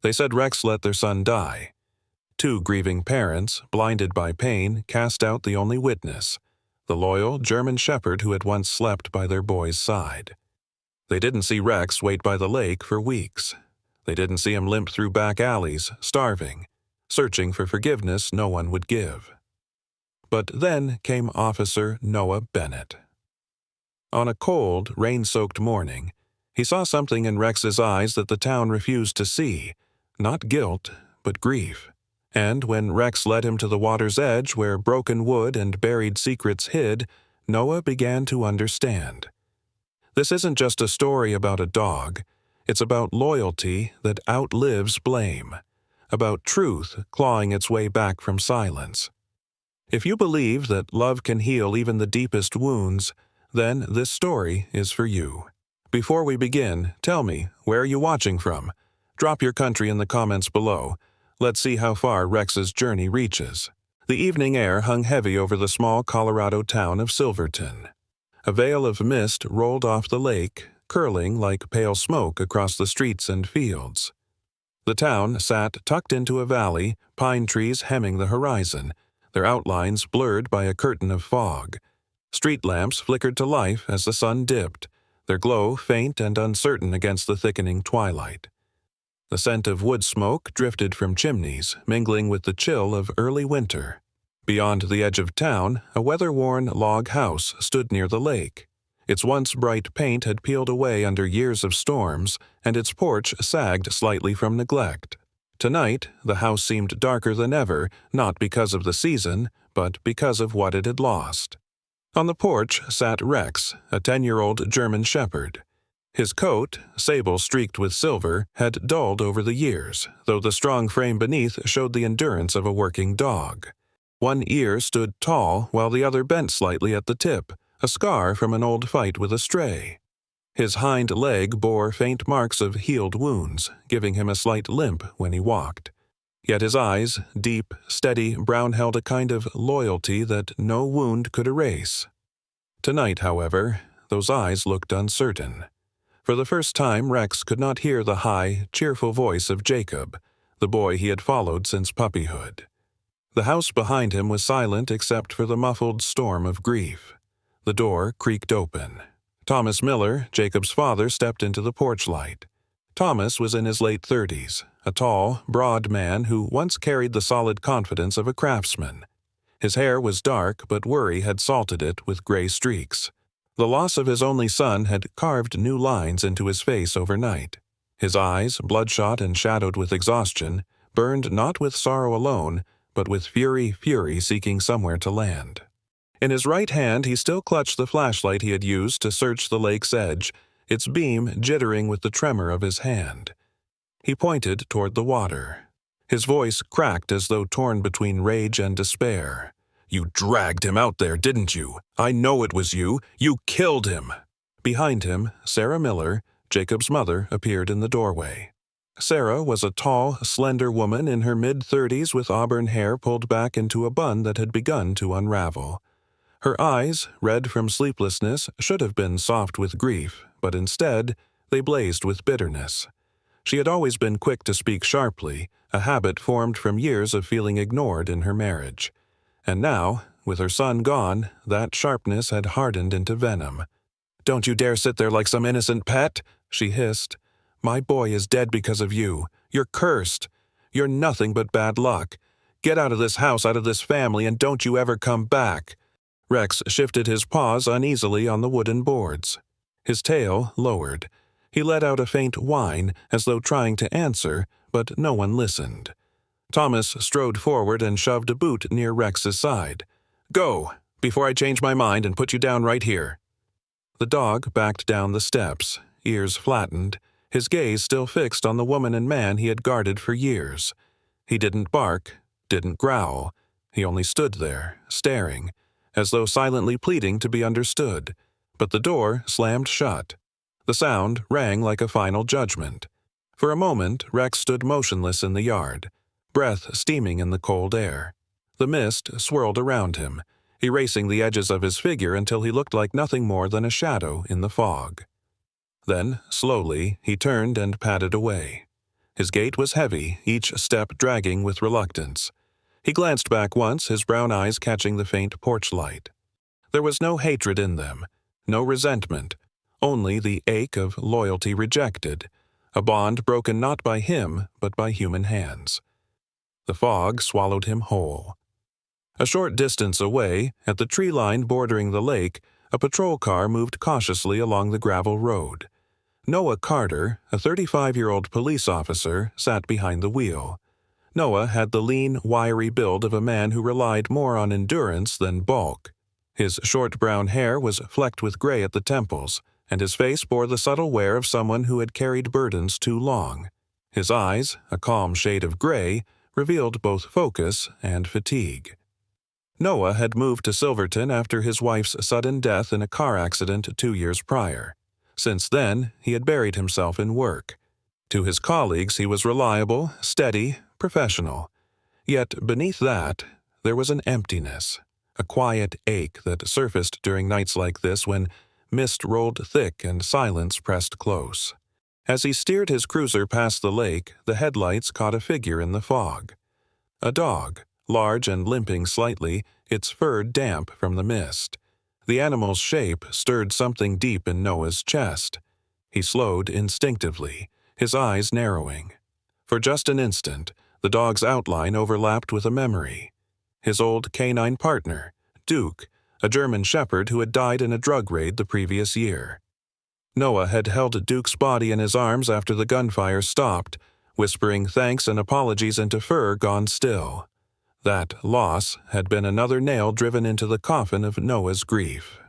They said Rex let their son die. Two grieving parents, blinded by pain, cast out the only witness, the loyal German shepherd who had once slept by their boy's side. They didn't see Rex wait by the lake for weeks. They didn't see him limp through back alleys, starving, searching for forgiveness no one would give. But then came Officer Noah Bennett. On a cold, rain-soaked morning, he saw something in Rex's eyes that the town refused to see, not guilt, but grief. And when Rex led him to the water's edge where broken wood and buried secrets hid, Noah began to understand. This isn't just a story about a dog. It's about loyalty that outlives blame, about truth clawing its way back from silence. If you believe that love can heal even the deepest wounds, then this story is for you. Before we begin, tell me, where are you watching from? Drop your country in the comments below. Let's see how far Rex's journey reaches. The evening air hung heavy over the small Colorado town of Silverton. A veil of mist rolled off the lake, curling like pale smoke across the streets and fields. The town sat tucked into a valley, pine trees hemming the horizon, their outlines blurred by a curtain of fog. Street lamps flickered to life as the sun dipped, their glow faint and uncertain against the thickening twilight. The scent of wood smoke drifted from chimneys, mingling with the chill of early winter. Beyond the edge of town, a weather-worn log house stood near the lake. Its once bright paint had peeled away under years of storms, and its porch sagged slightly from neglect. Tonight, the house seemed darker than ever, not because of the season, but because of what it had lost. On the porch sat Rex, a 10-year-old German shepherd. His coat, sable-streaked with silver, had dulled over the years, though the strong frame beneath showed the endurance of a working dog. One ear stood tall while the other bent slightly at the tip, a scar from an old fight with a stray. His hind leg bore faint marks of healed wounds, giving him a slight limp when he walked. Yet his eyes, deep, steady, brown, held a kind of loyalty that no wound could erase. Tonight, however, those eyes looked uncertain. For the first time, Rex could not hear the high, cheerful voice of Jacob, the boy he had followed since puppyhood. The house behind him was silent except for the muffled storm of grief. The door creaked open. Thomas Miller, Jacob's father, stepped into the porch light. Thomas was in his late 30s, a tall, broad man who once carried the solid confidence of a craftsman. His hair was dark, but worry had salted it with gray streaks. The loss of his only son had carved new lines into his face overnight. His eyes, bloodshot and shadowed with exhaustion, burned not with sorrow alone, but with fury seeking somewhere to land. In his right hand he still clutched the flashlight he had used to search the lake's edge, its beam jittering with the tremor of his hand. He pointed toward the water. His voice cracked as though torn between rage and despair. "You dragged him out there, didn't you? I know it was you. You killed him!" Behind him, Sarah Miller, Jacob's mother, appeared in the doorway. Sarah was a tall, slender woman in her mid-30s with auburn hair pulled back into a bun that had begun to unravel. Her eyes, red from sleeplessness, should have been soft with grief, but instead, they blazed with bitterness. She had always been quick to speak sharply, a habit formed from years of feeling ignored in her marriage. And now, with her son gone, that sharpness had hardened into venom. "Don't you dare sit there like some innocent pet," she hissed. "My boy is dead because of you. You're cursed. You're nothing but bad luck. Get out of this house, out of this family, and don't you ever come back." Rex shifted his paws uneasily on the wooden boards. His tail lowered. He let out a faint whine, as though trying to answer, but no one listened. Thomas strode forward and shoved a boot near Rex's side. "Go, before I change my mind and put you down right here." The dog backed down the steps, ears flattened, his gaze still fixed on the woman and man he had guarded for years. He didn't bark, didn't growl. He only stood there, staring, as though silently pleading to be understood. But the door slammed shut. The sound rang like a final judgment. For a moment, Rex stood motionless in the yard, breath steaming in the cold air. The mist swirled around him, erasing the edges of his figure until he looked like nothing more than a shadow in the fog. Then, slowly, he turned and padded away. His gait was heavy, each step dragging with reluctance. He glanced back once, his brown eyes catching the faint porch light. There was no hatred in them, no resentment, only the ache of loyalty rejected, a bond broken not by him but by human hands. The fog swallowed him whole. A short distance away, at the tree line bordering the lake, a patrol car moved cautiously along the gravel road. Noah Carter, a 35-year-old police officer, sat behind the wheel. Noah had the lean, wiry build of a man who relied more on endurance than bulk. His short brown hair was flecked with gray at the temples, and his face bore the subtle wear of someone who had carried burdens too long. His eyes, a calm shade of gray, revealed both focus and fatigue. Noah had moved to Silverton after his wife's sudden death in a car accident 2 years prior. Since then, he had buried himself in work. To his colleagues, he was reliable, steady, professional. Yet beneath that, there was an emptiness, a quiet ache that surfaced during nights like this when mist rolled thick and silence pressed close. As he steered his cruiser past the lake, the headlights caught a figure in the fog. A dog, large and limping slightly, its fur damp from the mist. The animal's shape stirred something deep in Noah's chest. He slowed instinctively, his eyes narrowing. For just an instant, the dog's outline overlapped with a memory. His old canine partner, Duke, a German shepherd who had died in a drug raid the previous year. Noah had held Duke's body in his arms after the gunfire stopped, whispering thanks and apologies into fur gone still. That loss had been another nail driven into the coffin of Noah's grief.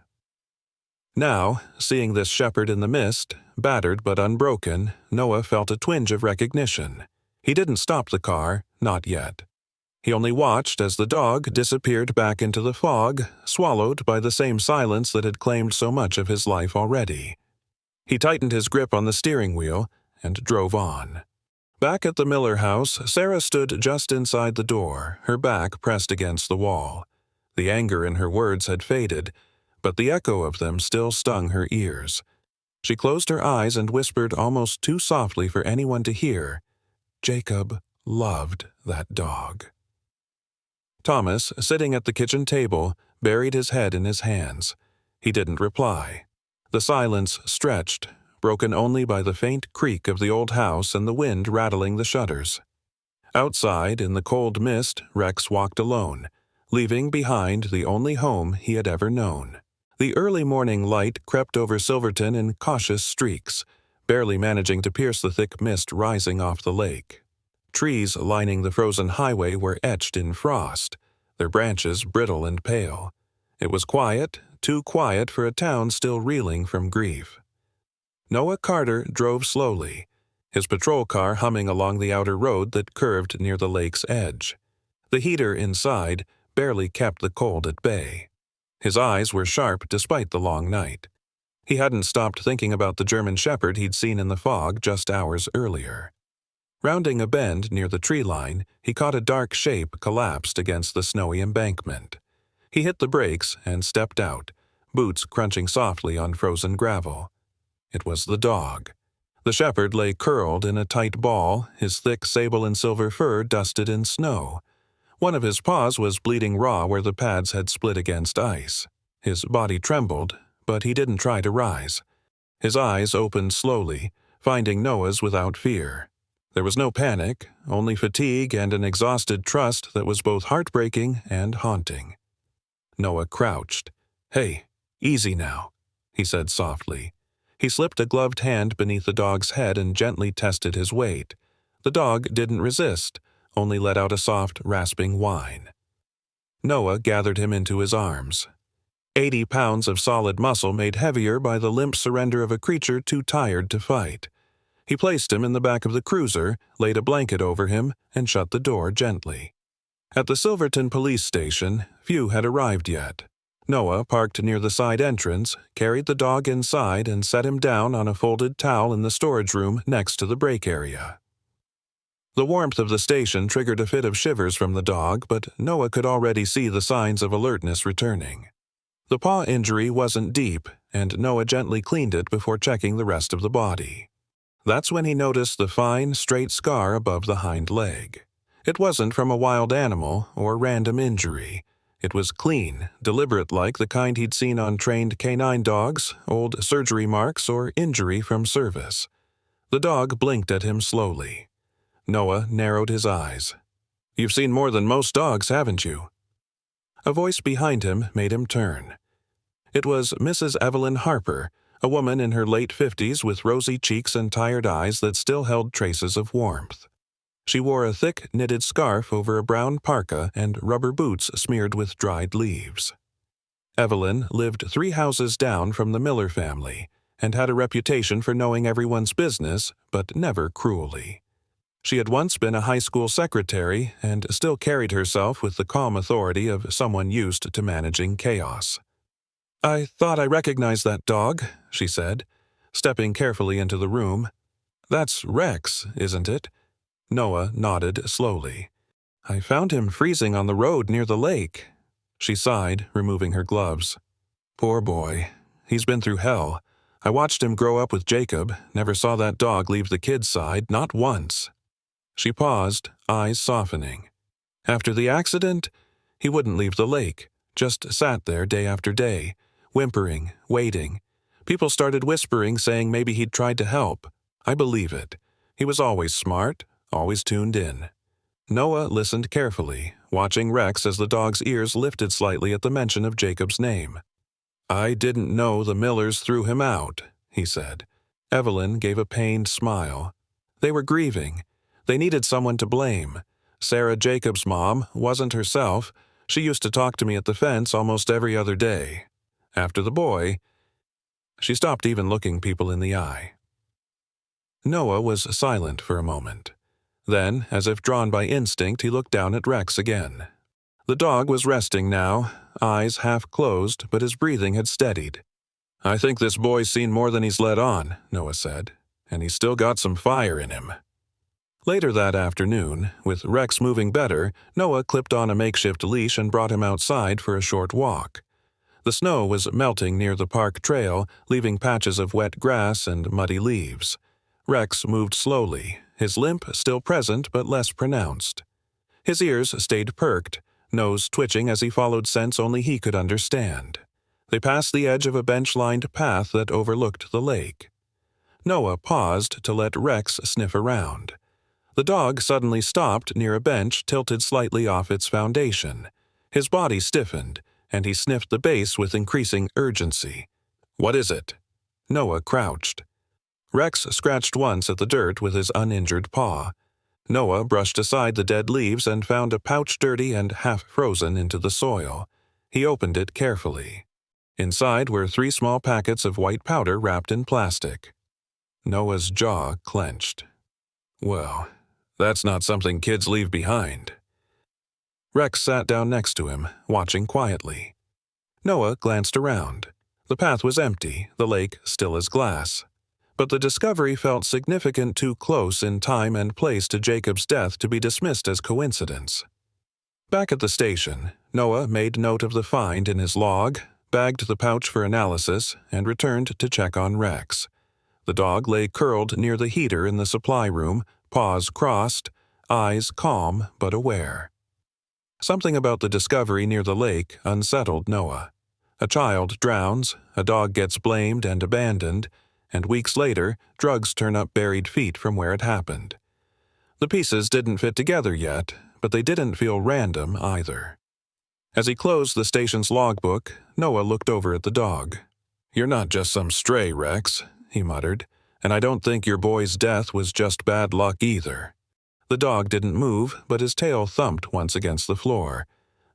Now, seeing this shepherd in the mist, battered but unbroken, Noah felt a twinge of recognition. He didn't stop the car, not yet. He only watched as the dog disappeared back into the fog, swallowed by the same silence that had claimed so much of his life already. He tightened his grip on the steering wheel and drove on. Back at the Miller house, Sarah stood just inside the door, her back pressed against the wall. The anger in her words had faded, but the echo of them still stung her ears. She closed her eyes and whispered almost too softly for anyone to hear, "Jacob loved that dog." Thomas, sitting at the kitchen table, buried his head in his hands. He didn't reply. The silence stretched, broken only by the faint creak of the old house and the wind rattling the shutters. Outside, in the cold mist, Rex walked alone, leaving behind the only home he had ever known. The early morning light crept over Silverton in cautious streaks, barely managing to pierce the thick mist rising off the lake. Trees lining the frozen highway were etched in frost, their branches brittle and pale. It was quiet, too quiet for a town still reeling from grief. Noah Carter drove slowly, his patrol car humming along the outer road that curved near the lake's edge. The heater inside barely kept the cold at bay. His eyes were sharp despite the long night. He hadn't stopped thinking about the German shepherd he'd seen in the fog just hours earlier. Rounding a bend near the tree line, he caught a dark shape collapsed against the snowy embankment. He hit the brakes and stepped out, boots crunching softly on frozen gravel. It was the dog. The shepherd lay curled in a tight ball, his thick sable and silver fur dusted in snow. One of his paws was bleeding raw where the pads had split against ice. His body trembled, but he didn't try to rise. His eyes opened slowly, finding Noah's without fear. There was no panic, only fatigue and an exhausted trust that was both heartbreaking and haunting. Noah crouched. "Hey, easy now," he said softly. He slipped a gloved hand beneath the dog's head and gently tested his weight. The dog didn't resist, only let out a soft, rasping whine. Noah gathered him into his arms. 80 pounds of solid muscle made heavier by the limp surrender of a creature too tired to fight. He placed him in the back of the cruiser, laid a blanket over him, and shut the door gently. At the Silverton police station, few had arrived yet. Noah parked near the side entrance, carried the dog inside, and set him down on a folded towel in the storage room next to the brake area. The warmth of the station triggered a fit of shivers from the dog, but Noah could already see the signs of alertness returning. The paw injury wasn't deep, and Noah gently cleaned it before checking the rest of the body. That's when he noticed the fine, straight scar above the hind leg. It wasn't from a wild animal or random injury. It was clean, deliberate like the kind he'd seen on trained canine dogs, old surgery marks, or injury from service. The dog blinked at him slowly. Noah narrowed his eyes. "You've seen more than most dogs, haven't you?" A voice behind him made him turn. It was Mrs. Evelyn Harper, a woman in her late 50s with rosy cheeks and tired eyes that still held traces of warmth. She wore a thick knitted scarf over a brown parka and rubber boots smeared with dried leaves. Evelyn lived 3 houses down from the Miller family and had a reputation for knowing everyone's business, but never cruelly. She had once been a high school secretary and still carried herself with the calm authority of someone used to managing chaos. "I thought I recognized that dog," she said, stepping carefully into the room. "That's Rex, isn't it?" Noah nodded slowly. "I found him freezing on the road near the lake." She sighed, removing her gloves. "Poor boy. He's been through hell. I watched him grow up with Jacob, never saw that dog leave the kid's side, not once." She paused, eyes softening. After the accident, he wouldn't leave the lake, just sat there day after day, whimpering, waiting. People started whispering, saying maybe he'd tried to help. I believe it. He was always smart, always tuned in. Noah listened carefully, watching Rex as the dog's ears lifted slightly at the mention of Jacob's name. "I didn't know the Millers threw him out," he said. Evelyn gave a pained smile. "They were grieving. They needed someone to blame. Sarah Jacob's mom wasn't herself. She used to talk to me at the fence almost every other day. After the boy..." She stopped even looking people in the eye. Noah was silent for a moment. Then, as if drawn by instinct, he looked down at Rex again. The dog was resting now, eyes half closed, but his breathing had steadied. "I think this boy's seen more than he's let on," Noah said, "and he's still got some fire in him." Later that afternoon, with Rex moving better, Noah clipped on a makeshift leash and brought him outside for a short walk. The snow was melting near the park trail, leaving patches of wet grass and muddy leaves. Rex moved slowly, his limp still present but less pronounced. His ears stayed perked, nose twitching as he followed scents only he could understand. They passed the edge of a bench-lined path that overlooked the lake. Noah paused to let Rex sniff around. The dog suddenly stopped near a bench tilted slightly off its foundation. His body stiffened, and he sniffed the base with increasing urgency. "What is it?" Noah crouched. Rex scratched once at the dirt with his uninjured paw. Noah brushed aside the dead leaves and found a pouch dirty and half-frozen into the soil. He opened it carefully. Inside were 3 small packets of white powder wrapped in plastic. Noah's jaw clenched. "Well, that's not something kids leave behind." Rex sat down next to him, watching quietly. Noah glanced around. The path was empty, the lake still as glass. But the discovery felt significant too close in time and place to Jacob's death to be dismissed as coincidence. Back at the station, Noah made note of the find in his log, bagged the pouch for analysis, and returned to check on Rex. The dog lay curled near the heater in the supply room, paws crossed, eyes calm but aware. Something about the discovery near the lake unsettled Noah. A child drowns, a dog gets blamed and abandoned, and weeks later, drugs turn up buried feet from where it happened. The pieces didn't fit together yet, but they didn't feel random either. As he closed the station's logbook, Noah looked over at the dog. "You're not just some stray, Rex," he muttered, "and I don't think your boy's death was just bad luck either." The dog didn't move, but his tail thumped once against the floor.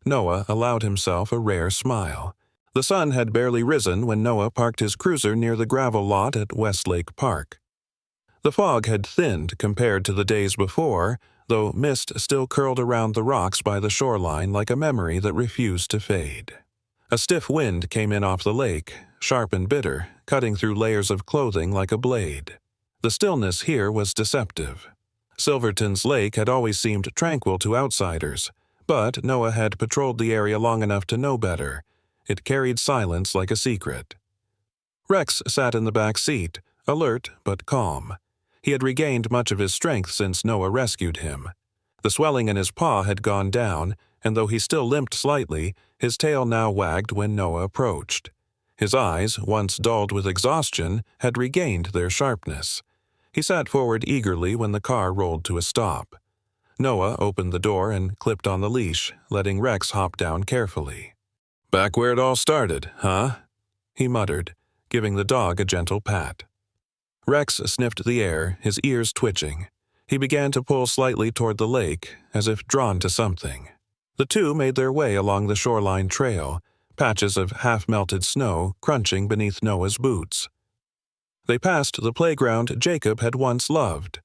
Noah allowed himself a rare smile. The sun had barely risen when Noah parked his cruiser near the gravel lot at Westlake Park. The fog had thinned compared to the days before, though mist still curled around the rocks by the shoreline like a memory that refused to fade. A stiff wind came in off the lake, sharp and bitter, cutting through layers of clothing like a blade. The stillness here was deceptive. Silverton's lake had always seemed tranquil to outsiders, but Noah had patrolled the area long enough to know better. It carried silence like a secret. Rex sat in the back seat, alert but calm. He had regained much of his strength since Noah rescued him. The swelling in his paw had gone down, and though he still limped slightly, his tail now wagged when Noah approached. His eyes, once dulled with exhaustion, had regained their sharpness. He sat forward eagerly when the car rolled to a stop. Noah opened the door and clipped on the leash, letting Rex hop down carefully. "Back where it all started, huh?" he muttered, giving the dog a gentle pat. Rex sniffed the air, his ears twitching. He began to pull slightly toward the lake, as if drawn to something. The two made their way along the shoreline trail, patches of half-melted snow crunching beneath Noah's boots. They passed the playground Jacob had once loved.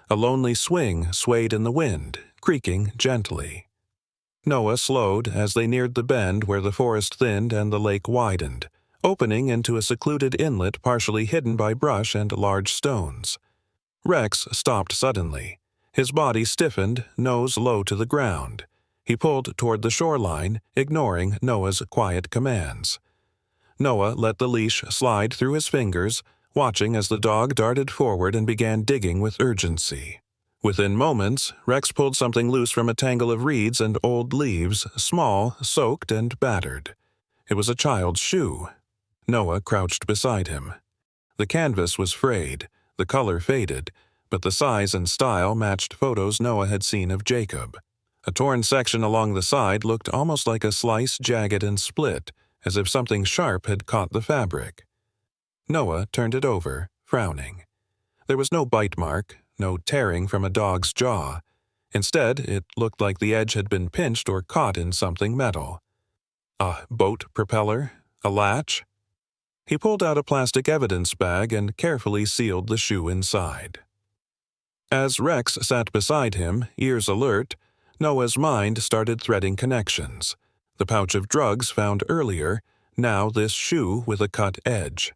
A lonely swing swayed in the wind, creaking gently. Noah slowed as they neared the bend where the forest thinned and the lake widened, opening into a secluded inlet partially hidden by brush and large stones. Rex stopped suddenly. His body stiffened, nose low to the ground. He pulled toward the shoreline, ignoring Noah's quiet commands. Noah let the leash slide through his fingers, watching as the dog darted forward and began digging with urgency. Within moments, Rex pulled something loose from a tangle of reeds and old leaves, small, soaked, and battered. It was a child's shoe. Noah crouched beside him. The canvas was frayed, the color faded, but the size and style matched photos Noah had seen of Jacob. A torn section along the side looked almost like a slice jagged and split, as if something sharp had caught the fabric. Noah turned it over, frowning. There was no bite mark, no tearing from a dog's jaw. Instead, it looked like the edge had been pinched or caught in something metal. A boat propeller? A latch? He pulled out a plastic evidence bag and carefully sealed the shoe inside. As Rex sat beside him, ears alert, Noah's mind started threading connections. The pouch of drugs found earlier, now this shoe with a cut edge.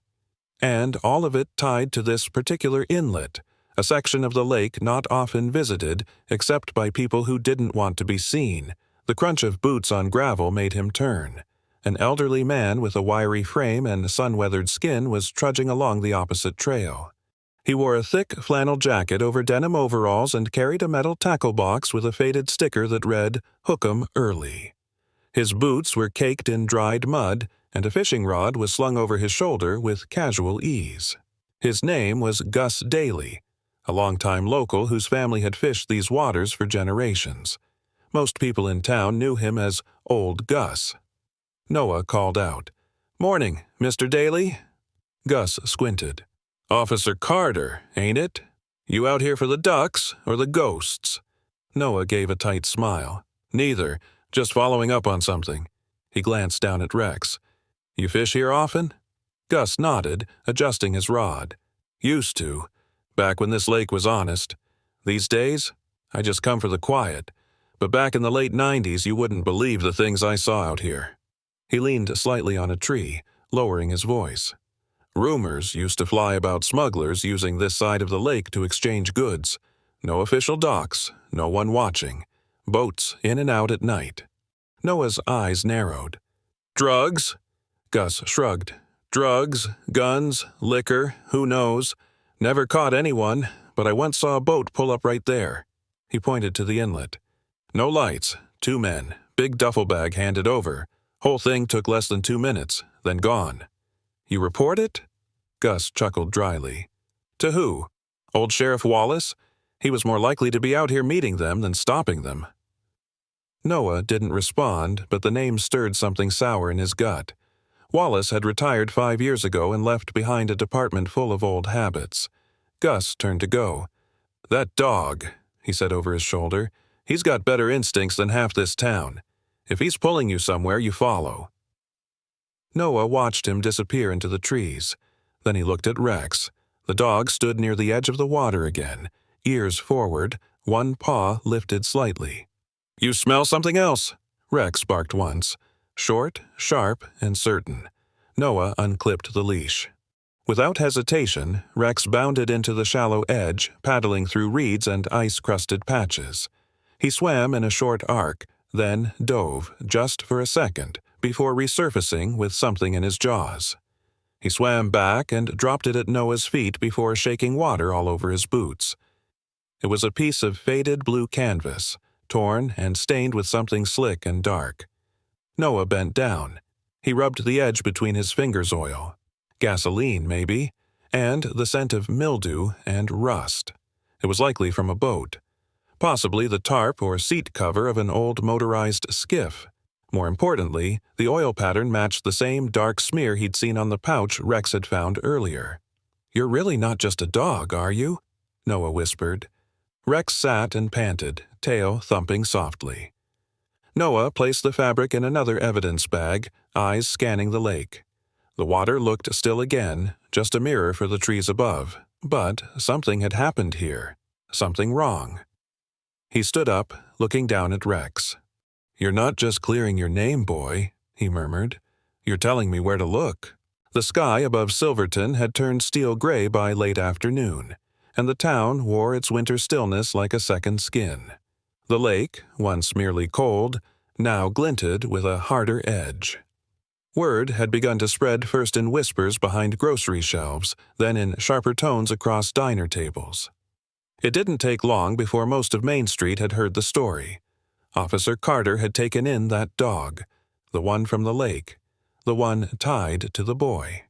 And all of it tied to this particular inlet, a section of the lake not often visited except by people who didn't want to be seen. The crunch of boots on gravel made him turn. An elderly man with a wiry frame and sun-weathered skin was trudging along the opposite trail. He wore a thick flannel jacket over denim overalls and carried a metal tackle box with a faded sticker that read, "Hook 'em early." His boots were caked in dried mud, and a fishing rod was slung over his shoulder with casual ease. His name was Gus Daly, a longtime local whose family had fished these waters for generations. Most people in town knew him as Old Gus. Noah called out, "Morning, Mr. Daly?" Gus squinted. "Officer Carter, ain't it? You out here for the ducks or the ghosts?" Noah gave a tight smile. "Neither, just following up on something." He glanced down at Rex. "You fish here often?" Gus nodded, adjusting his rod. "Used to, back when this lake was honest. These days, I just come for the quiet. But back in the late 90s, you wouldn't believe the things I saw out here." He leaned slightly on a tree, lowering his voice. "Rumors used to fly about smugglers using this side of the lake to exchange goods. No official docks, no one watching. Boats in and out at night." Noah's eyes narrowed. "Drugs?" Gus shrugged. "Drugs, guns, liquor, who knows? Never caught anyone, but I once saw a boat pull up right there." He pointed to the inlet. "No lights, 2 men, big duffel bag handed over. Whole thing took less than 2 minutes, then gone." "You report it?" Gus chuckled dryly. "To who? Old Sheriff Wallace? He was more likely to be out here meeting them than stopping them." Noah didn't respond, but the name stirred something sour in his gut. Wallace had retired 5 years ago and left behind a department full of old habits. Gus turned to go. "That dog," he said over his shoulder, "he's got better instincts than half this town. If he's pulling you somewhere, you follow." Noah watched him disappear into the trees. Then he looked at Rex. The dog stood near the edge of the water again, ears forward, one paw lifted slightly. "You smell something else," Rex barked once. Short, sharp, and certain. Noah unclipped the leash. Without hesitation, Rex bounded into the shallow edge, paddling through reeds and ice-crusted patches. He swam in a short arc, then dove, just for a second, before resurfacing with something in his jaws. He swam back and dropped it at Noah's feet before shaking water all over his boots. It was a piece of faded blue canvas, torn and stained with something slick and dark. Noah bent down. He rubbed the edge between his fingers oil. Gasoline, maybe, and the scent of mildew and rust. It was likely from a boat. Possibly the tarp or seat cover of an old motorized skiff. More importantly, the oil pattern matched the same dark smear he'd seen on the pouch Rex had found earlier. "You're really not just a dog, are you?" Noah whispered. Rex sat and panted, tail thumping softly. Noah placed the fabric in another evidence bag, eyes scanning the lake. The water looked still again, just a mirror for the trees above, but something had happened here. Something wrong. He stood up, looking down at Rex. "You're not just clearing your name, boy," he murmured. "You're telling me where to look." The sky above Silverton had turned steel gray by late afternoon, and the town wore its winter stillness like a second skin. The lake, once merely cold, now glinted with a harder edge. Word had begun to spread first in whispers behind grocery shelves, then in sharper tones across diner tables. It didn't take long before most of Main Street had heard the story. Officer Carter had taken in that dog, the one from the lake, the one tied to the boy.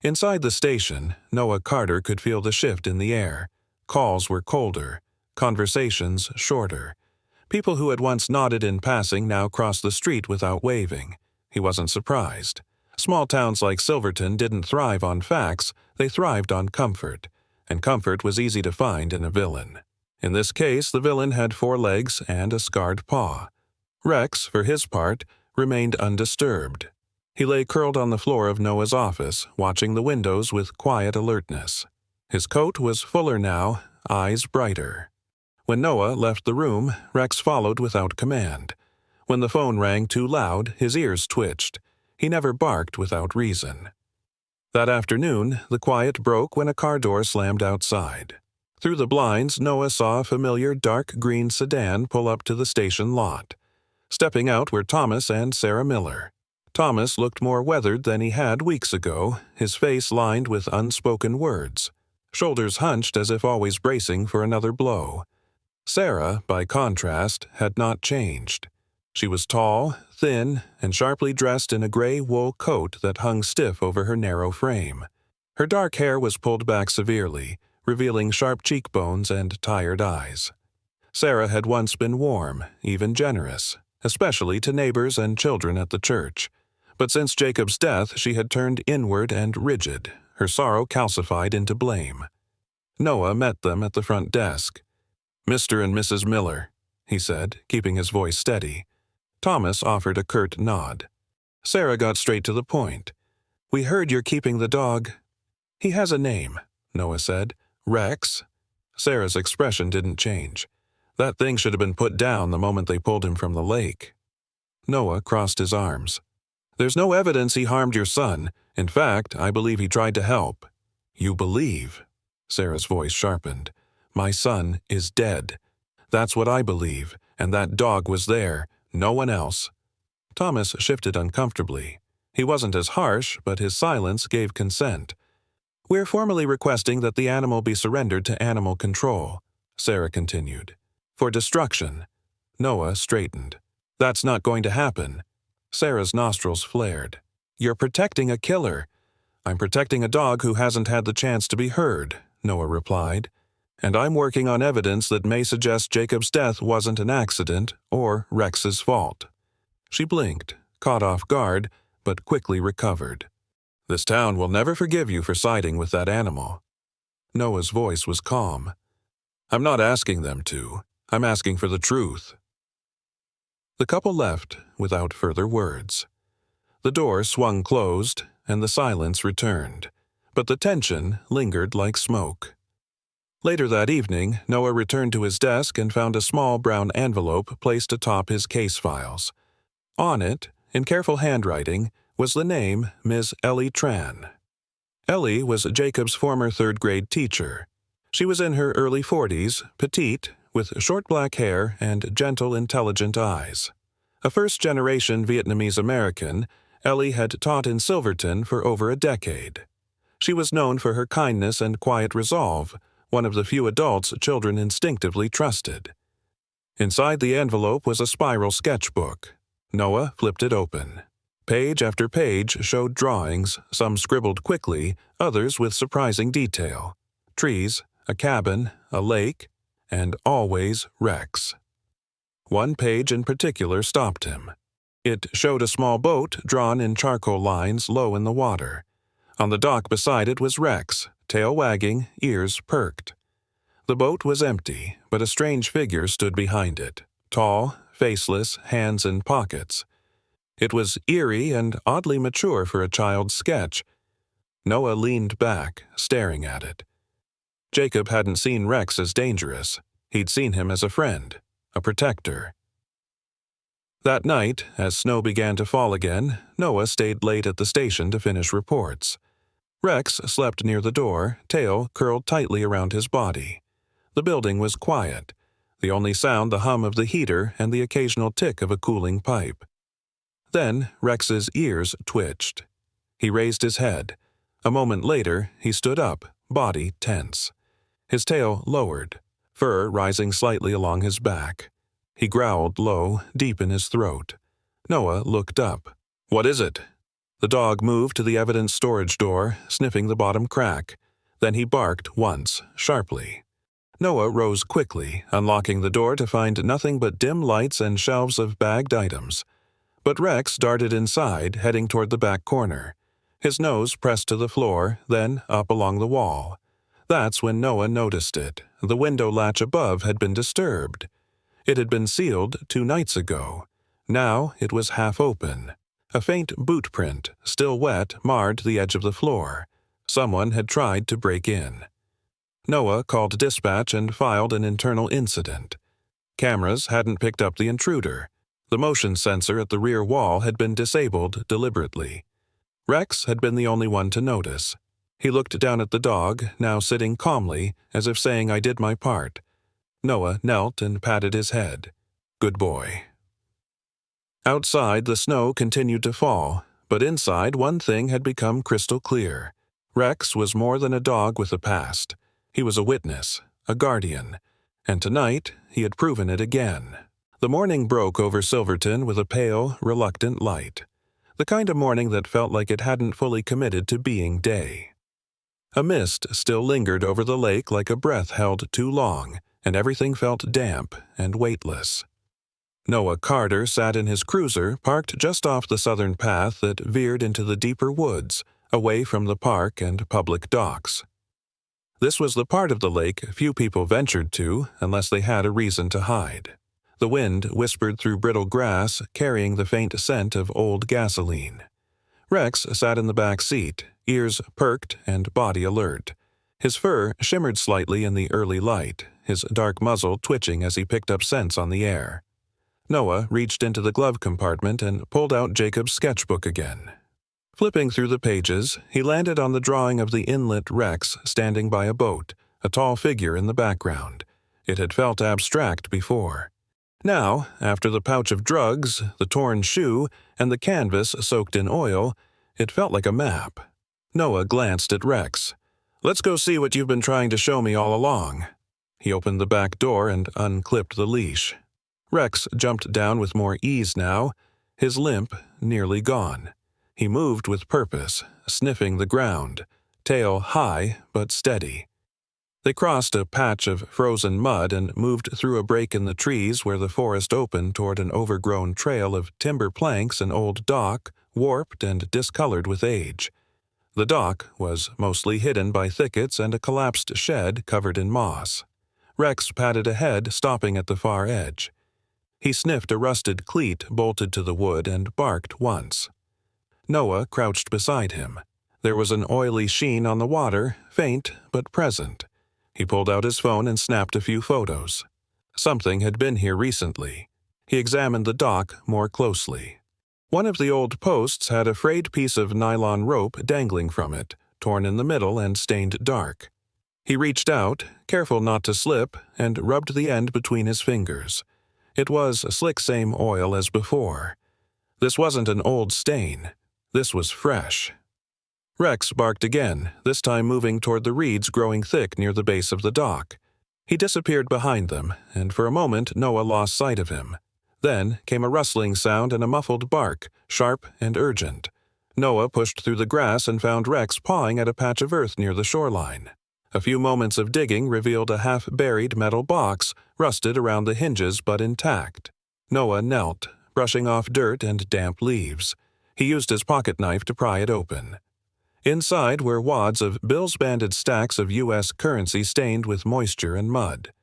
Inside the station, Noah Carter could feel the shift in the air. Calls were colder, conversations shorter. People who had once nodded in passing now crossed the street without waving. He wasn't surprised. Small towns like Silverton didn't thrive on facts, they thrived on comfort, and comfort was easy to find in a villain. In this case, the villain had 4 legs and a scarred paw. Rex, for his part, remained undisturbed. He lay curled on the floor of Noah's office, watching the windows with quiet alertness. His coat was fuller now, eyes brighter. When Noah left the room, Rex followed without command. When the phone rang too loud, his ears twitched. He never barked without reason. That afternoon, the quiet broke when a car door slammed outside. Through the blinds, Noah saw a familiar dark green sedan pull up to the station lot. Stepping out were Thomas and Sarah Miller. Thomas looked more weathered than he had weeks ago, his face lined with unspoken words, shoulders hunched as if always bracing for another blow. Sarah, by contrast, had not changed. She was tall, thin, and sharply dressed in a gray wool coat that hung stiff over her narrow frame. Her dark hair was pulled back severely, revealing sharp cheekbones and tired eyes. Sarah had once been warm, even generous, especially to neighbors and children at the church. But since Jacob's death, she had turned inward and rigid, her sorrow calcified into blame. Noah met them at the front desk. "Mr. and Mrs. Miller," he said, keeping his voice steady. Thomas offered a curt nod. Sarah got straight to the point. "We heard you're keeping the dog." "He has a name," Noah said. "Rex?" Sarah's expression didn't change. "That thing should have been put down the moment they pulled him from the lake." Noah crossed his arms. "There's no evidence he harmed your son. In fact, I believe he tried to help." "You believe?" Sarah's voice sharpened. "My son is dead. That's what I believe, and that dog was there, no one else." Thomas shifted uncomfortably. He wasn't as harsh, but his silence gave consent. "We're formally requesting that the animal be surrendered to animal control," Sarah continued. "For destruction." Noah straightened. "That's not going to happen." Sarah's nostrils flared. "You're protecting a killer." "I'm protecting a dog who hasn't had the chance to be heard," Noah replied. "And I'm working on evidence that may suggest Jacob's death wasn't an accident or Rex's fault." She blinked, caught off guard, but quickly recovered. "This town will never forgive you for siding with that animal." Noah's voice was calm. "I'm not asking them to. I'm asking for the truth." The couple left without further words. The door swung closed, and the silence returned, but the tension lingered like smoke. Later that evening, Noah returned to his desk and found a small brown envelope placed atop his case files. On it, in careful handwriting, was the name Ms. Ellie Tran. Ellie was Jacob's former third-grade teacher. She was in her early 40s, petite, with short black hair and gentle, intelligent eyes. A first-generation Vietnamese American, Ellie had taught in Silverton for over a decade. She was known for her kindness and quiet resolve, one of the few adults children instinctively trusted. Inside the envelope was a spiral sketchbook. Noah flipped it open. Page after page showed drawings, some scribbled quickly, others with surprising detail. Trees, a cabin, a lake, and always Rex. One page in particular stopped him. It showed a small boat drawn in charcoal lines low in the water. On the dock beside it was Rex, tail wagging, ears perked. The boat was empty, but a strange figure stood behind it, tall, faceless, hands in pockets. It was eerie and oddly mature for a child's sketch. Noah leaned back, staring at it. Jacob hadn't seen Rex as dangerous. He'd seen him as a friend, a protector. That night, as snow began to fall again, Noah stayed late at the station to finish reports. Rex slept near the door, tail curled tightly around his body. The building was quiet, the only sound the hum of the heater and the occasional tick of a cooling pipe. Then Rex's ears twitched. He raised his head. A moment later, he stood up, body tense. His tail lowered, fur rising slightly along his back. He growled low, deep in his throat. Noah looked up. "What is it?" The dog moved to the evidence storage door, sniffing the bottom crack. Then he barked once, sharply. Noah rose quickly, unlocking the door to find nothing but dim lights and shelves of bagged items. But Rex darted inside, heading toward the back corner. His nose pressed to the floor, then up along the wall. That's when Noah noticed it. The window latch above had been disturbed. It had been sealed 2 nights ago. Now it was half open. A faint boot print, still wet, marred the edge of the floor. Someone had tried to break in. Noah called dispatch and filed an internal incident. Cameras hadn't picked up the intruder. The motion sensor at the rear wall had been disabled deliberately. Rex had been the only one to notice. He looked down at the dog, now sitting calmly, as if saying, "I did my part." Noah knelt and patted his head. "Good boy." Outside, the snow continued to fall, but inside one thing had become crystal clear. Rex was more than a dog with a past. He was a witness, a guardian, and tonight he had proven it again. The morning broke over Silverton with a pale, reluctant light. The kind of morning that felt like it hadn't fully committed to being day. A mist still lingered over the lake like a breath held too long, and everything felt damp and weightless. Noah Carter sat in his cruiser parked just off the southern path that veered into the deeper woods, away from the park and public docks. This was the part of the lake few people ventured to unless they had a reason to hide. The wind whispered through brittle grass, carrying the faint scent of old gasoline. Rex sat in the back seat, ears perked and body alert. His fur shimmered slightly in the early light, his dark muzzle twitching as he picked up scents on the air. Noah reached into the glove compartment and pulled out Jacob's sketchbook again. Flipping through the pages, he landed on the drawing of the inlet Rex standing by a boat, a tall figure in the background. It had felt abstract before. Now, after the pouch of drugs, the torn shoe, and the canvas soaked in oil, it felt like a map. Noah glanced at Rex. "Let's go see what you've been trying to show me all along." He opened the back door and unclipped the leash. Rex jumped down with more ease now, his limp nearly gone. He moved with purpose, sniffing the ground, tail high but steady. They crossed a patch of frozen mud and moved through a break in the trees where the forest opened toward an overgrown trail of timber planks and old dock, warped and discolored with age. The dock was mostly hidden by thickets and a collapsed shed covered in moss. Rex padded ahead, stopping at the far edge. He sniffed a rusted cleat bolted to the wood and barked once. Noah crouched beside him. There was an oily sheen on the water, faint but present. He pulled out his phone and snapped a few photos. Something had been here recently. He examined the dock more closely. One of the old posts had a frayed piece of nylon rope dangling from it, torn in the middle and stained dark. He reached out, careful not to slip, and rubbed the end between his fingers. It was slick same oil as before. This wasn't an old stain. This was fresh. Rex barked again, this time moving toward the reeds growing thick near the base of the dock. He disappeared behind them, and for a moment Noah lost sight of him. Then came a rustling sound and a muffled bark, sharp and urgent. Noah pushed through the grass and found Rex pawing at a patch of earth near the shoreline. A few moments of digging revealed a half-buried metal box, rusted around the hinges but intact. Noah knelt, brushing off dirt and damp leaves. He used his pocket knife to pry it open. Inside were wads of bills-banded stacks of U.S. currency stained with moisture and mud.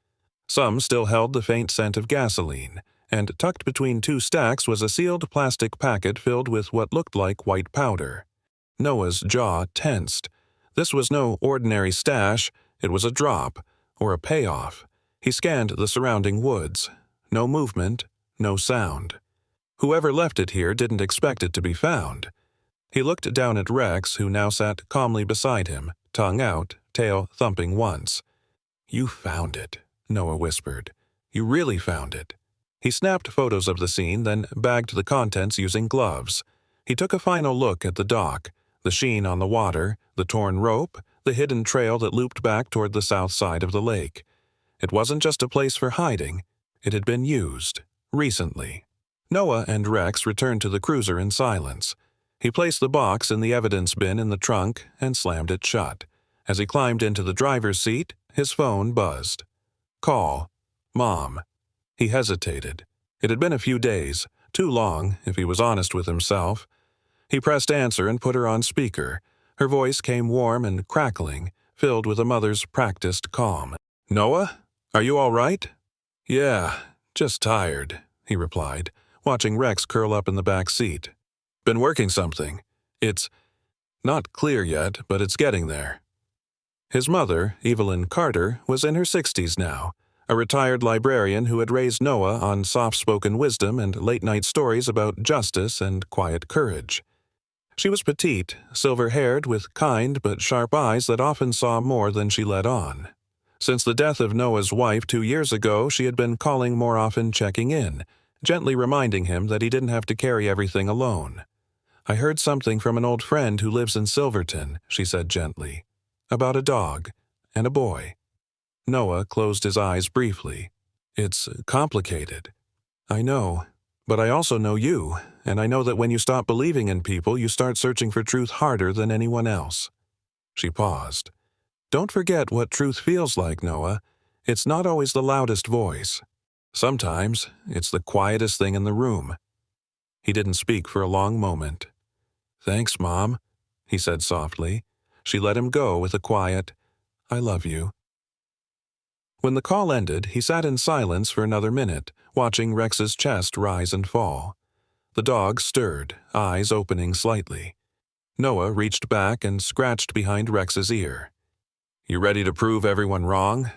Some still held the faint scent of gasoline, and tucked between two stacks was a sealed plastic packet filled with what looked like white powder. Noah's jaw tensed. This was no ordinary stash, it was a drop, or a payoff. He scanned the surrounding woods. No movement, no sound. Whoever left it here didn't expect it to be found. He looked down at Rex, who now sat calmly beside him, tongue out, tail thumping once. "You found it," Noah whispered. "You really found it." He snapped photos of the scene, then bagged the contents using gloves. He took a final look at the dock, the sheen on the water, the torn rope, the hidden trail that looped back toward the south side of the lake. It wasn't just a place for hiding. It had been used, recently. Noah and Rex returned to the cruiser in silence. He placed the box in the evidence bin in the trunk and slammed it shut. As he climbed into the driver's seat, his phone buzzed. Call. Mom. He hesitated. It had been a few days, too long, if he was honest with himself. He pressed answer and put her on speaker. Her voice came warm and crackling, filled with a mother's practiced calm. "Noah? Are you all right?" "Yeah, just tired," he replied, watching Rex curl up in the back seat. "Been working something. It's not clear yet, but it's getting there." His mother, Evelyn Carter, was in her 60s now, a retired librarian who had raised Noah on soft-spoken wisdom and late-night stories about justice and quiet courage. She was petite, silver-haired, with kind but sharp eyes that often saw more than she let on. Since the death of Noah's wife 2 years ago, she had been calling more often, checking in, gently reminding him that he didn't have to carry everything alone. "I heard something from an old friend who lives in Silverton," she said gently, "about a dog and a boy." Noah closed his eyes briefly. "It's complicated. I know, but I also know you, and I know that when you stop believing in people, you start searching for truth harder than anyone else." She paused. "Don't forget what truth feels like, Noah. It's not always the loudest voice. Sometimes it's the quietest thing in the room." He didn't speak for a long moment. "Thanks, Mom," he said softly. She let him go with a quiet, "I love you." When the call ended, he sat in silence for another minute, watching Rex's chest rise and fall. The dog stirred, eyes opening slightly. Noah reached back and scratched behind Rex's ear. "You ready to prove everyone wrong?"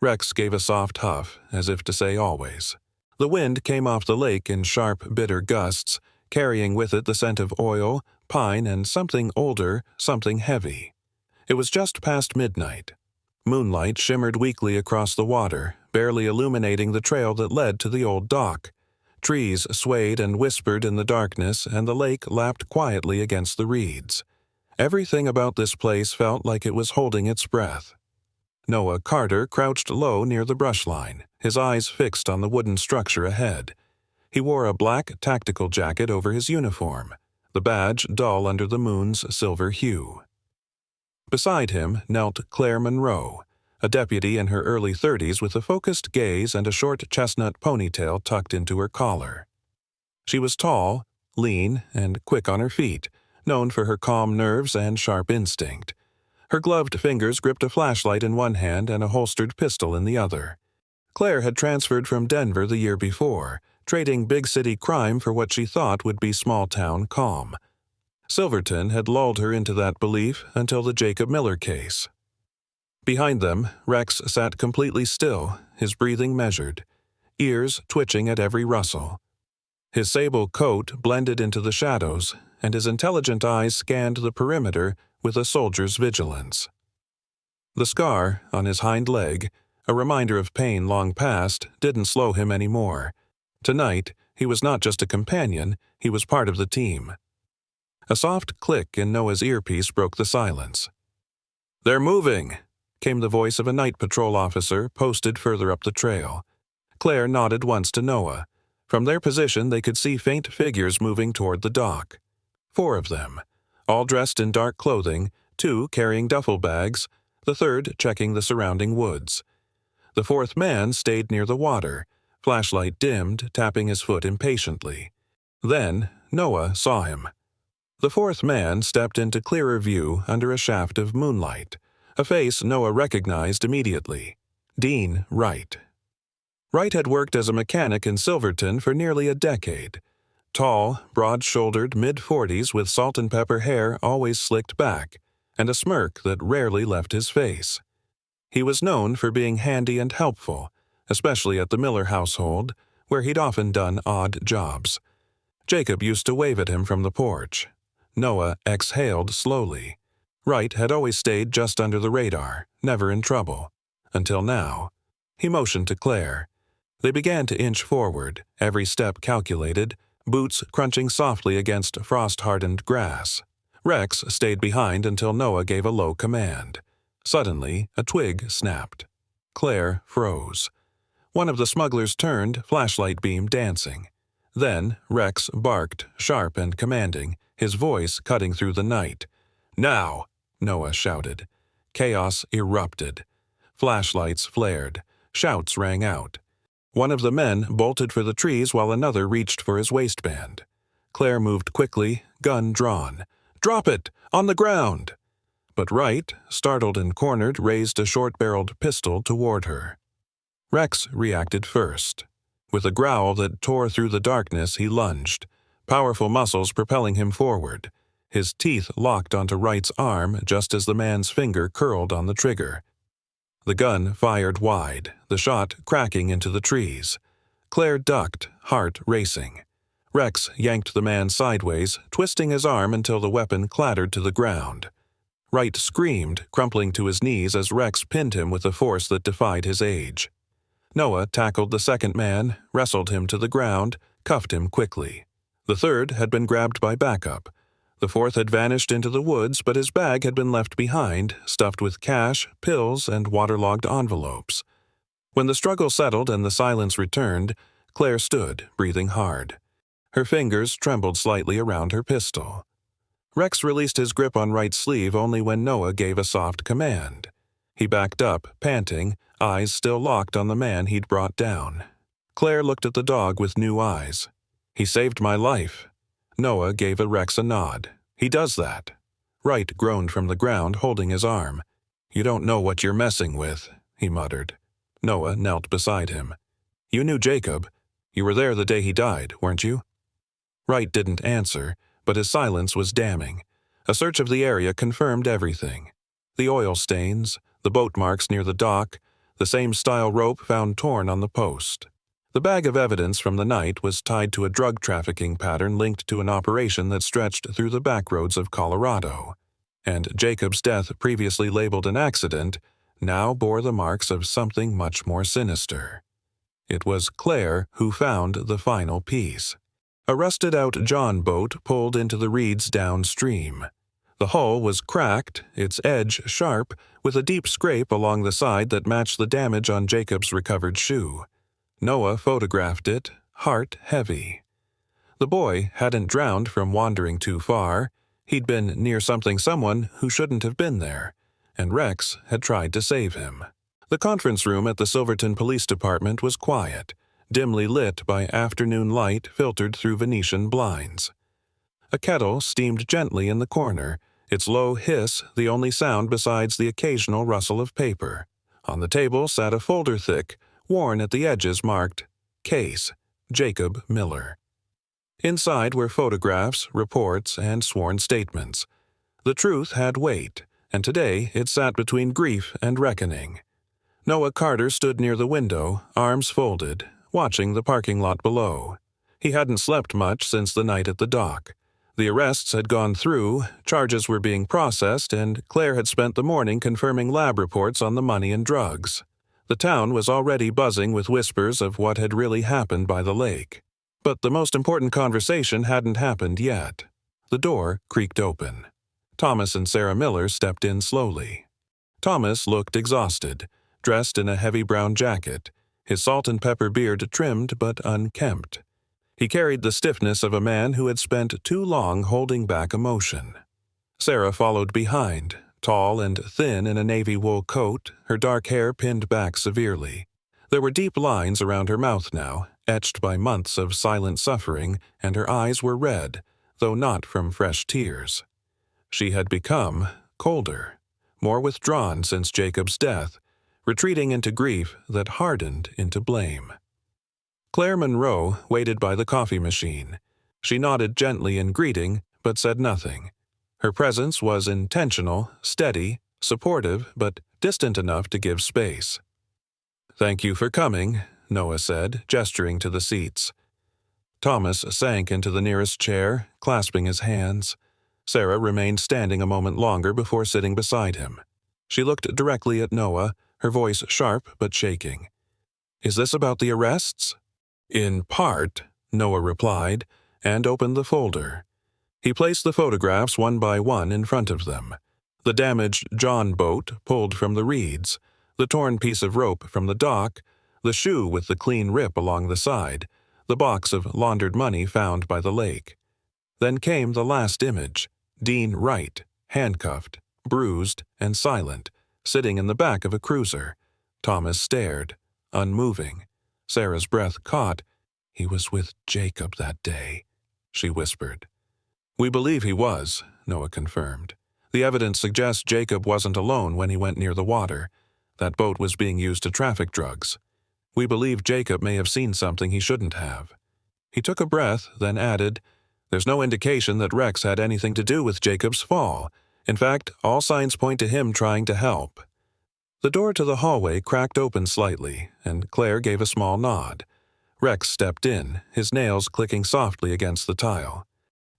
Rex gave a soft huff, as if to say always. The wind came off the lake in sharp, bitter gusts, carrying with it the scent of oil, pine, and something older, something heavy. It was just past midnight. Moonlight shimmered weakly across the water, barely illuminating the trail that led to the old dock. Trees swayed and whispered in the darkness, and the lake lapped quietly against the reeds. Everything about this place felt like it was holding its breath. Noah Carter crouched low near the brush line, his eyes fixed on the wooden structure ahead. He wore a black tactical jacket over his uniform, the badge dull under the moon's silver hue. Beside him knelt Claire Monroe, a deputy in her early 30s with a focused gaze and a short chestnut ponytail tucked into her collar. She was tall, lean, and quick on her feet, known for her calm nerves and sharp instinct. Her gloved fingers gripped a flashlight in one hand and a holstered pistol in the other. Claire had transferred from Denver the year before, trading big-city crime for what she thought would be small-town calm. Silverton had lulled her into that belief until the Jacob Miller case. Behind them, Rex sat completely still, his breathing measured, ears twitching at every rustle. His sable coat blended into the shadows, and his intelligent eyes scanned the perimeter with a soldier's vigilance. The scar on his hind leg, a reminder of pain long past, didn't slow him anymore. Tonight, he was not just a companion, he was part of the team. A soft click in Noah's earpiece broke the silence. "They're moving," came the voice of a night patrol officer posted further up the trail. Claire nodded once to Noah. From their position, they could see faint figures moving toward the dock. 4 of them, all dressed in dark clothing, 2 carrying duffel bags, the third checking the surrounding woods. The 4th man stayed near the water, flashlight dimmed, tapping his foot impatiently. Then Noah saw him. The 4th man stepped into clearer view under a shaft of moonlight, a face Noah recognized immediately. Dean Wright. Wright had worked as a mechanic in Silverton for nearly a decade. Tall, broad-shouldered, mid-40s with salt-and-pepper hair always slicked back, and a smirk that rarely left his face. He was known for being handy and helpful, especially at the Miller household, where he'd often done odd jobs. Jacob used to wave at him from the porch. Noah exhaled slowly. Wright had always stayed just under the radar, never in trouble. Until now. He motioned to Claire. They began to inch forward, every step calculated, boots crunching softly against frost-hardened grass. Rex stayed behind until Noah gave a low command. Suddenly, a twig snapped. Claire froze. One of the smugglers turned, flashlight beam dancing. Then Rex barked, sharp and commanding, his voice cutting through the night. "Now!" Noah shouted. Chaos erupted. Flashlights flared. Shouts rang out. One of the men bolted for the trees while another reached for his waistband. Claire moved quickly, gun drawn. "Drop it! On the ground!" But Wright, startled and cornered, raised a short-barreled pistol toward her. Rex reacted first. With a growl that tore through the darkness, he lunged, powerful muscles propelling him forward. His teeth locked onto Wright's arm just as the man's finger curled on the trigger. The gun fired wide, the shot cracking into the trees. Claire ducked, heart racing. Rex yanked the man sideways, twisting his arm until the weapon clattered to the ground. Wright screamed, crumpling to his knees as Rex pinned him with a force that defied his age. Noah tackled the second man, wrestled him to the ground, cuffed him quickly. The third had been grabbed by backup. The 4th had vanished into the woods, but his bag had been left behind, stuffed with cash, pills, and waterlogged envelopes. When the struggle settled and the silence returned, Claire stood, breathing hard. Her fingers trembled slightly around her pistol. Rex released his grip on Wright's sleeve only when Noah gave a soft command. He backed up, panting, eyes still locked on the man he'd brought down. Claire looked at the dog with new eyes. "He saved my life." Noah gave Rex a nod. "He does that." Wright groaned from the ground, holding his arm. "You don't know what you're messing with," he muttered. Noah knelt beside him. "You knew Jacob. You were there the day he died, weren't you?" Wright didn't answer, but his silence was damning. A search of the area confirmed everything. The oil stains, the boat marks near the dock, the same style rope found torn on the post. The bag of evidence from the night was tied to a drug trafficking pattern linked to an operation that stretched through the backroads of Colorado. And Jacob's death, previously labeled an accident, now bore the marks of something much more sinister. It was Claire who found the final piece. A rusted-out John boat pulled into the reeds downstream. The hull was cracked, its edge sharp, with a deep scrape along the side that matched the damage on Jacob's recovered shoe. Noah photographed it, heart heavy. The boy hadn't drowned from wandering too far. He'd been near someone who shouldn't have been there, and Rex had tried to save him. The conference room at the Silverton Police Department was quiet, dimly lit by afternoon light filtered through Venetian blinds. A kettle steamed gently in the corner, its low hiss the only sound besides the occasional rustle of paper. On the table sat a folder thick, worn at the edges marked, "Case, Jacob Miller." Inside were photographs, reports, and sworn statements. The truth had weight, and today it sat between grief and reckoning. Noah Carter stood near the window, arms folded, watching the parking lot below. He hadn't slept much since the night at the dock. The arrests had gone through, charges were being processed, and Claire had spent the morning confirming lab reports on the money and drugs. The town was already buzzing with whispers of what had really happened by the lake. But the most important conversation hadn't happened yet. The door creaked open. Thomas and Sarah Miller stepped in slowly. Thomas looked exhausted, dressed in a heavy brown jacket, his salt and pepper beard trimmed but unkempt. He carried the stiffness of a man who had spent too long holding back emotion. Sarah followed behind, tall and thin in a navy wool coat, her dark hair pinned back severely. There were deep lines around her mouth now, etched by months of silent suffering, and her eyes were red, though not from fresh tears. She had become colder, more withdrawn since Jacob's death, retreating into grief that hardened into blame. Claire Monroe waited by the coffee machine. She nodded gently in greeting, but said nothing. Her presence was intentional, steady, supportive, but distant enough to give space. "Thank you for coming," Noah said, gesturing to the seats. Thomas sank into the nearest chair, clasping his hands. Sarah remained standing a moment longer before sitting beside him. She looked directly at Noah, her voice sharp but shaking. "Is this about the arrests?" "In part," Noah replied, and opened the folder. He placed the photographs one by one in front of them. The damaged John boat pulled from the reeds, the torn piece of rope from the dock, the shoe with the clean rip along the side, the box of laundered money found by the lake. Then came the last image, Dean Wright, handcuffed, bruised, and silent, sitting in the back of a cruiser. Thomas stared, unmoving. Sarah's breath caught. "He was with Jacob that day," she whispered. "We believe he was," Noah confirmed. "The evidence suggests Jacob wasn't alone when he went near the water. That boat was being used to traffic drugs. We believe Jacob may have seen something he shouldn't have." He took a breath, then added, "There's no indication that Rex had anything to do with Jacob's fall. In fact, all signs point to him trying to help." The door to the hallway cracked open slightly, and Claire gave a small nod. Rex stepped in, his nails clicking softly against the tile.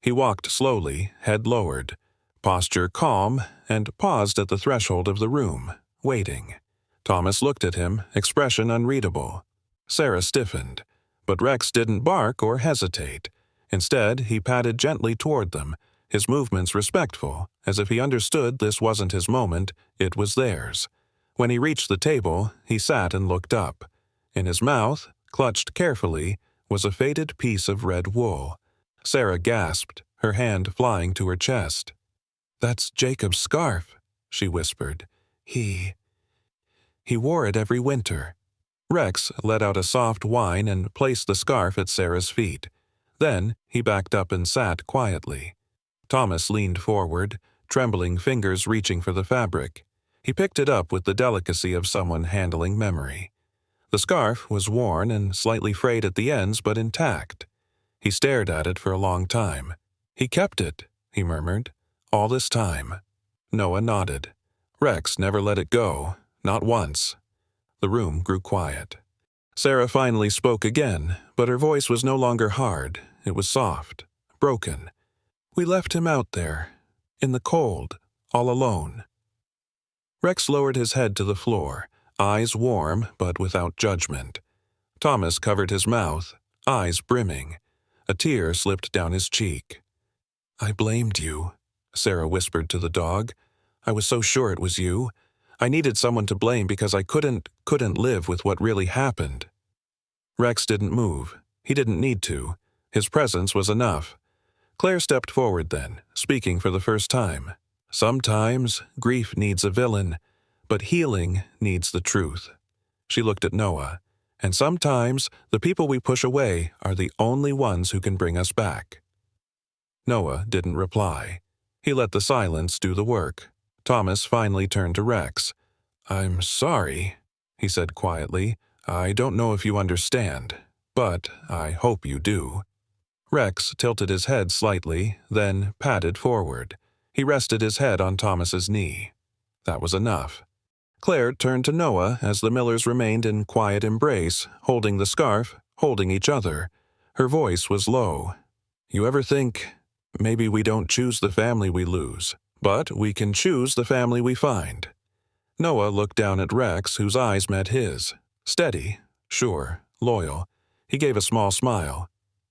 He walked slowly, head lowered, posture calm, and paused at the threshold of the room, waiting. Thomas looked at him, expression unreadable. Sarah stiffened, but Rex didn't bark or hesitate. Instead, he padded gently toward them, his movements respectful, as if he understood this wasn't his moment, it was theirs. When he reached the table, he sat and looked up. In his mouth, clutched carefully, was a faded piece of red wool. Sarah gasped, her hand flying to her chest. "That's Jacob's scarf," she whispered. He wore it every winter." Rex let out a soft whine and placed the scarf at Sarah's feet. Then he backed up and sat quietly. Thomas leaned forward, trembling fingers reaching for the fabric. He picked it up with the delicacy of someone handling memory. The scarf was worn and slightly frayed at the ends but intact. He stared at it for a long time. "He kept it," he murmured. "All this time." Noah nodded. "Rex never let it go, not once." The room grew quiet. Sarah finally spoke again, but her voice was no longer hard. It was soft, broken. "We left him out there, in the cold, all alone." Rex lowered his head to the floor, eyes warm but without judgment. Thomas covered his mouth, eyes brimming. A tear slipped down his cheek. "I blamed you," Sarah whispered to the dog. "I was so sure it was you. I needed someone to blame because I couldn't live with what really happened." Rex didn't move. He didn't need to. His presence was enough. Claire stepped forward then, speaking for the first time. "Sometimes grief needs a villain, but healing needs the truth." She looked at Noah. "And sometimes the people we push away are the only ones who can bring us back." Noah didn't reply. He let the silence do the work. Thomas finally turned to Rex. "I'm sorry," he said quietly. "I don't know if you understand, but I hope you do." Rex tilted his head slightly, then padded forward. He rested his head on Thomas's knee. That was enough. Claire turned to Noah as the Millers remained in quiet embrace, holding the scarf, holding each other. Her voice was low. "You ever think, maybe we don't choose the family we lose, but we can choose the family we find?" Noah looked down at Rex, whose eyes met his. Steady, sure, loyal. He gave a small smile.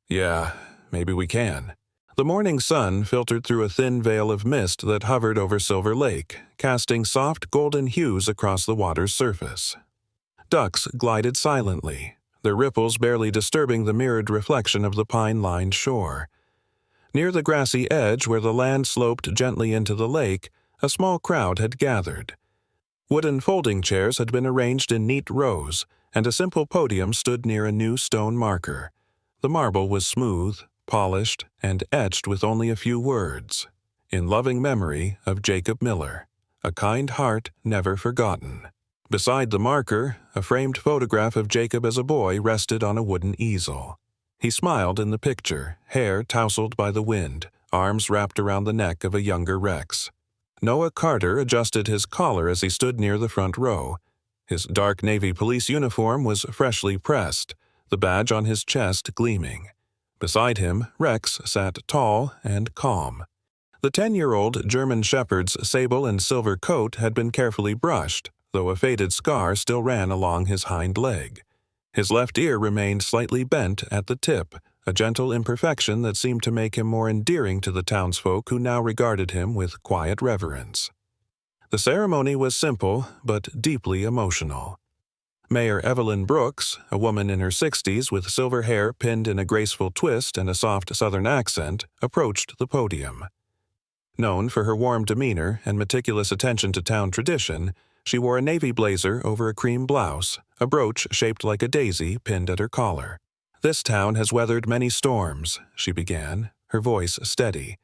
"Yeah, maybe we can." The morning sun filtered through a thin veil of mist that hovered over Silver Lake, casting soft golden hues across the water's surface. Ducks glided silently, their ripples barely disturbing the mirrored reflection of the pine-lined shore. Near the grassy edge where the land sloped gently into the lake, a small crowd had gathered. Wooden folding chairs had been arranged in neat rows, and a simple podium stood near a new stone marker. The marble was smooth, polished, and etched with only a few words. In loving memory of Jacob Miller, a kind heart never forgotten. Beside the marker, a framed photograph of Jacob as a boy rested on a wooden easel. He smiled in the picture, hair tousled by the wind, arms wrapped around the neck of a younger Rex. Noah Carter adjusted his collar as he stood near the front row. His dark navy police uniform was freshly pressed, the badge on his chest gleaming. Beside him, Rex sat tall and calm. The 10-year-old German Shepherd's sable and silver coat had been carefully brushed, though a faded scar still ran along his hind leg. His left ear remained slightly bent at the tip, a gentle imperfection that seemed to make him more endearing to the townsfolk who now regarded him with quiet reverence. The ceremony was simple, but deeply emotional. Mayor Evelyn Brooks, a woman in her 60s with silver hair pinned in a graceful twist and a soft Southern accent, approached the podium. Known for her warm demeanor and meticulous attention to town tradition, she wore a navy blazer over a cream blouse, a brooch shaped like a daisy pinned at her collar. "This town has weathered many storms," she began, her voice steady.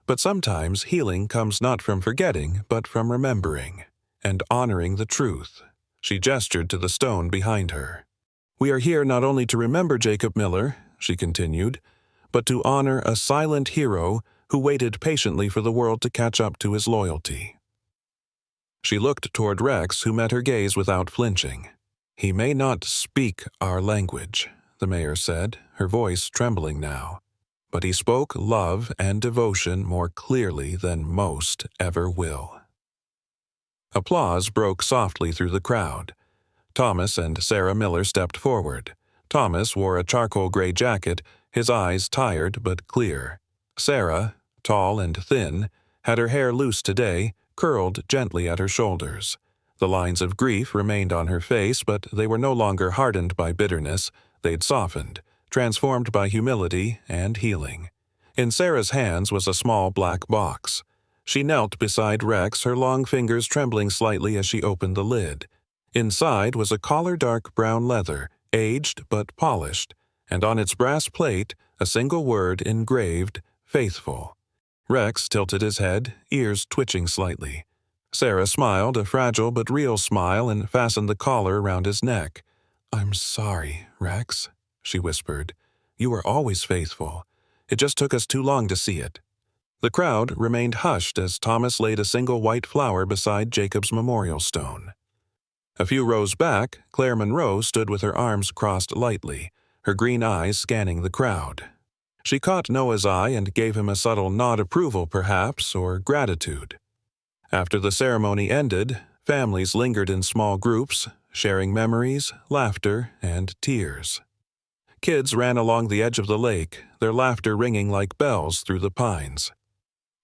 "But sometimes healing comes not from forgetting, but from remembering, and honoring the truth." She gestured to the stone behind her. "We are here not only to remember Jacob Miller," she continued, "but to honor a silent hero who waited patiently for the world to catch up to his loyalty." She looked toward Rex, who met her gaze without flinching. "He may not speak our language," the mayor said, her voice trembling now, "but he spoke love and devotion more clearly than most ever will." Applause broke softly through the crowd. Thomas and Sarah Miller stepped forward. Thomas wore a charcoal gray jacket, his eyes tired but clear. Sarah, tall and thin, had her hair loose today, curled gently at her shoulders. The lines of grief remained on her face, but they were no longer hardened by bitterness. They'd softened, transformed by humility and healing. In Sarah's hands was a small black box. She knelt beside Rex, her long fingers trembling slightly as she opened the lid. Inside was a collar dark brown leather, aged but polished, and on its brass plate a single word engraved, "Faithful." Rex tilted his head, ears twitching slightly. Sarah smiled, a fragile but real smile, and fastened the collar around his neck. "I'm sorry, Rex," she whispered. "You were always faithful. It just took us too long to see it." The crowd remained hushed as Thomas laid a single white flower beside Jacob's memorial stone. A few rows back, Claire Monroe stood with her arms crossed lightly, her green eyes scanning the crowd. She caught Noah's eye and gave him a subtle nod approval, perhaps, or gratitude. After the ceremony ended, families lingered in small groups, sharing memories, laughter, and tears. Kids ran along the edge of the lake, their laughter ringing like bells through the pines.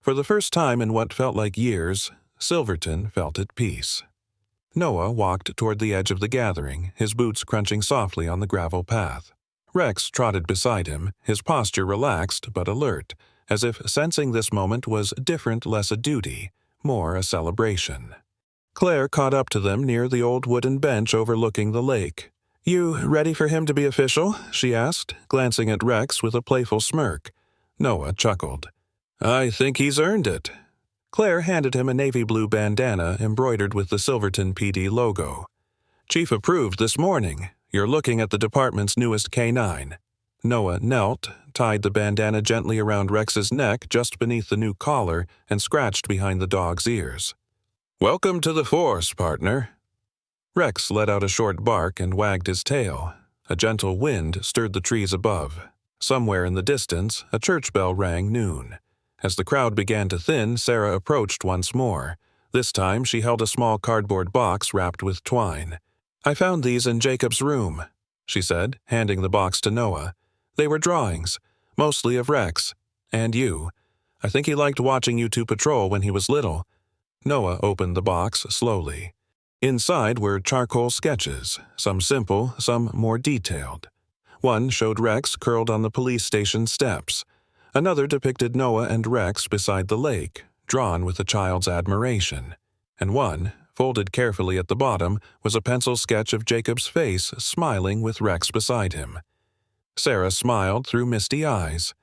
For the first time in what felt like years, Silverton felt at peace. Noah walked toward the edge of the gathering, his boots crunching softly on the gravel path. Rex trotted beside him, his posture relaxed but alert, as if sensing this moment was different, less a duty, more a celebration. Claire caught up to them near the old wooden bench overlooking the lake. "You ready for him to be official?" she asked, glancing at Rex with a playful smirk. Noah chuckled. "I think he's earned it." Claire handed him a navy blue bandana embroidered with the Silverton PD logo. "Chief approved this morning. You're looking at the department's newest K9. Noah knelt, tied the bandana gently around Rex's neck just beneath the new collar, and scratched behind the dog's ears. "Welcome to the force, partner." Rex let out a short bark and wagged his tail. A gentle wind stirred the trees above. Somewhere in the distance, a church bell rang noon. As the crowd began to thin, Sarah approached once more. This time she held a small cardboard box wrapped with twine. "I found these in Jacob's room," she said, handing the box to Noah. They were drawings, mostly of Rex, And you. I think he liked watching you two patrol when he was little." Noah opened the box slowly. Inside were charcoal sketches, some simple, some more detailed. One showed Rex curled on the police station steps. Another depicted Noah and Rex beside the lake, drawn with a child's admiration. And one, folded carefully at the bottom, was a pencil sketch of Jacob's face smiling with Rex beside him. Sarah smiled through misty eyes.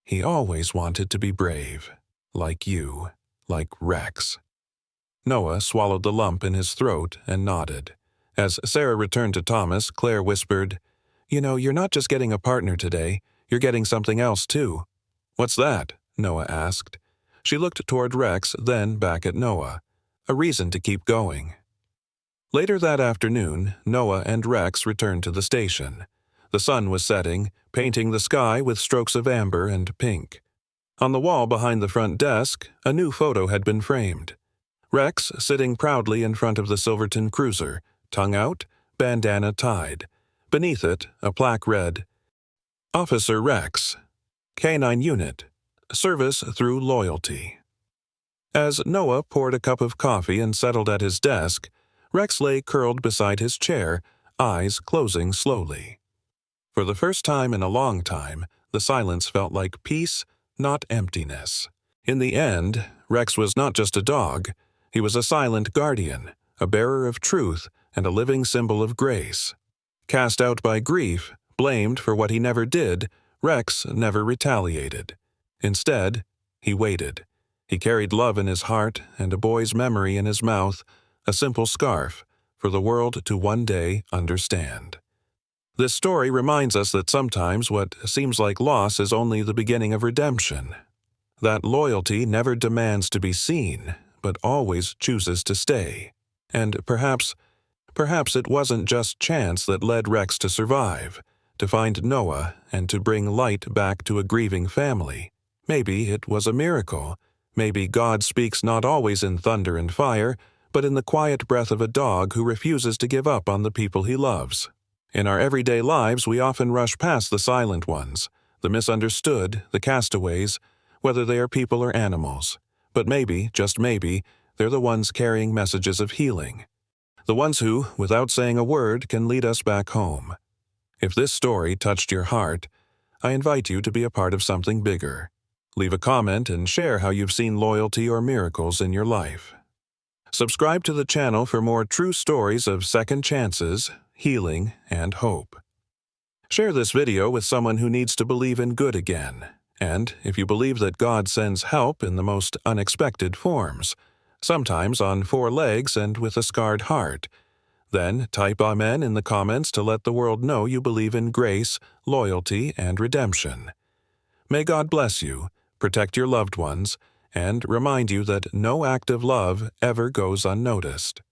"He always wanted to be brave. Like you. Like Rex." Noah swallowed the lump in his throat and nodded. As Sarah returned to Thomas, Claire whispered, "You know, you're not just getting a partner today, you're getting something else too." "What's that?" Noah asked. She looked toward Rex, then back at Noah. A reason to keep going. Later that afternoon, Noah and Rex returned to the station. The sun was setting, painting the sky with strokes of amber and pink. On the wall behind the front desk, a new photo had been framed. Rex sitting proudly in front of the Silverton cruiser, tongue out, bandana tied. Beneath it, a plaque read, "Officer Rex, K-9 Unit, Service through Loyalty." As Noah poured a cup of coffee and settled at his desk, Rex lay curled beside his chair, eyes closing slowly. For the first time in a long time, the silence felt like peace, not emptiness. In the end, Rex was not just a dog. He was a silent guardian, a bearer of truth, and a living symbol of grace. Cast out by grief, blamed for what he never did, Rex never retaliated. Instead, he waited. He carried love in his heart and a boy's memory in his mouth, a simple scarf, for the world to one day understand. This story reminds us that sometimes what seems like loss is only the beginning of redemption. That loyalty never demands to be seen, but always chooses to stay. And perhaps it wasn't just chance that led Rex to survive, to find Noah, and to bring light back to a grieving family. Maybe it was a miracle. Maybe God speaks not always in thunder and fire, but in the quiet breath of a dog who refuses to give up on the people he loves. In our everyday lives, we often rush past the silent ones, the misunderstood, the castaways, whether they are people or animals. But maybe, just maybe, they're the ones carrying messages of healing. The ones who, without saying a word, can lead us back home. If this story touched your heart, I invite you to be a part of something bigger. Leave a comment and share how you've seen loyalty or miracles in your life. Subscribe to the channel for more true stories of second chances, healing, and hope. Share this video with someone who needs to believe in good again. And if you believe that God sends help in the most unexpected forms, sometimes on 4 legs and with a scarred heart, then type Amen in the comments to let the world know you believe in grace, loyalty, and redemption. May God bless you, protect your loved ones, and remind you that no act of love ever goes unnoticed.